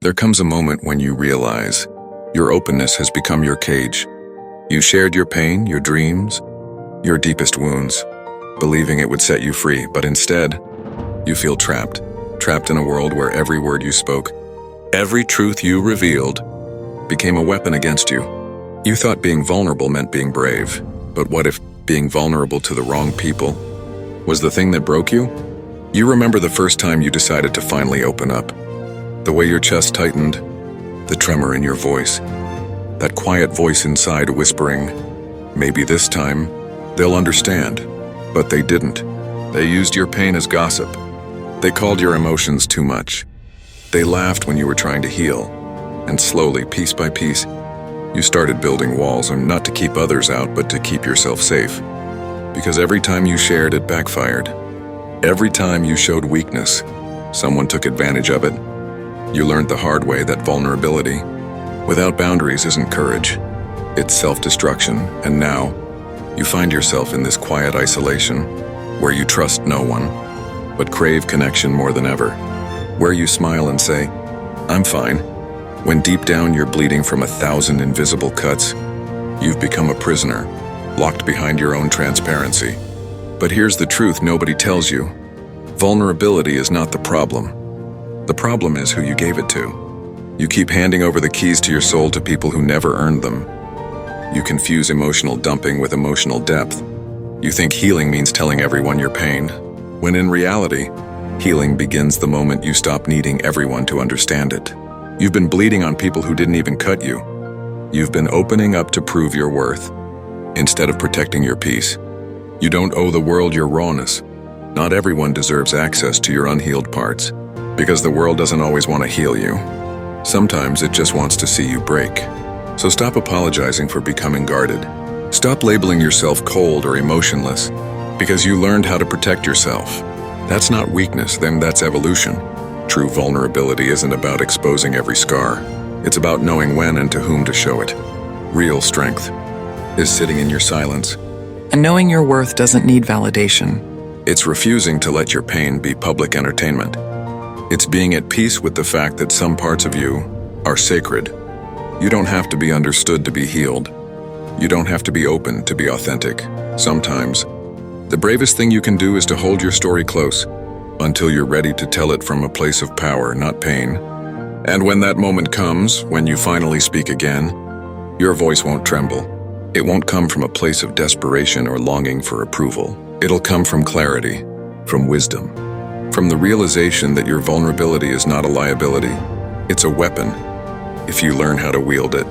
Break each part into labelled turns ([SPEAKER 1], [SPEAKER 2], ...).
[SPEAKER 1] There comes a moment when you realize your openness has become your cage. You shared your pain, your dreams, your deepest wounds, believing it would set you free, but instead, you feel trapped in a world where every word you spoke, every truth you revealed, became a weapon against you. You thought being vulnerable meant being brave, but what if being vulnerable to the wrong people was the thing that broke you? You remember the first time you decided to finally open up. The way your chest tightened, the tremor in your voice, that quiet voice inside whispering, maybe this time they'll understand. But they didn't. They used your pain as gossip. They called your emotions too much. They laughed when you were trying to heal. And slowly, piece by piece, you started building walls, and not to keep others out, but to keep yourself safe. Because every time you shared, it backfired. Every time you showed weakness, someone took advantage of it. You learned the hard way that vulnerability without boundaries isn't courage. It's self-destruction, and now you find yourself in this quiet isolation where you trust no one, but crave connection more than ever. Where you smile and say, "I'm fine," when deep down you're bleeding from 1,000 invisible cuts. You've become a prisoner, locked behind your own transparency. But here's the truth nobody tells you. Vulnerability is not the problem. The problem is who you gave it to. You keep handing over the keys to your soul to people who never earned them. You confuse emotional dumping with emotional depth. You think healing means telling everyone your pain, when in reality, healing begins the moment you stop needing everyone to understand it. You've been bleeding on people who didn't even cut you. You've been opening up to prove your worth, instead of protecting your peace. You don't owe the world your rawness. Not everyone deserves access to your unhealed parts, because the world doesn't always want to heal you. Sometimes it just wants to see you break. So stop apologizing for becoming guarded. Stop labeling yourself cold or emotionless because you learned how to protect yourself. That's not weakness, then that's evolution. True vulnerability isn't about exposing every scar. It's about knowing when and to whom to show it. Real strength is sitting in your silence.
[SPEAKER 2] And knowing your worth doesn't need validation.
[SPEAKER 1] It's refusing to let your pain be public entertainment. It's being at peace with the fact that some parts of you are sacred. You don't have to be understood to be healed. You don't have to be open to be authentic. Sometimes, the bravest thing you can do is to hold your story close until you're ready to tell it from a place of power, not pain. And when that moment comes, when you finally speak again, your voice won't tremble. It won't come from a place of desperation or longing for approval. It'll come from clarity, from wisdom, from the realization that your vulnerability is not a liability. It's a weapon. If you learn how to wield it,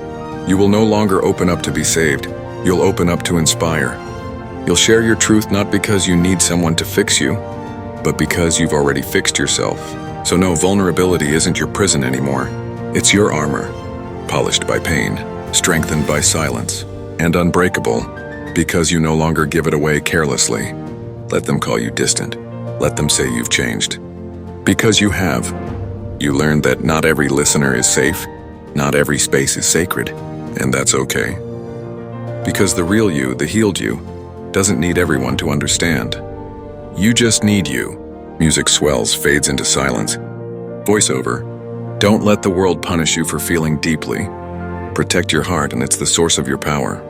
[SPEAKER 1] you will no longer open up to be saved. You'll open up to inspire. You'll share your truth not because you need someone to fix you, but because you've already fixed yourself. So no, vulnerability isn't your prison anymore. It's your armor, polished by pain, strengthened by silence, and unbreakable because you no longer give it away carelessly. Let them call you distant. Let them say you've changed. Because you have. You learned that not every listener is safe. Not every space is sacred, and that's okay. Because the real you, the healed you, doesn't need everyone to understand. You just need you. Music swells, fades into silence. Voiceover. Don't let the world punish you for feeling deeply. Protect your heart, and it's the source of your power.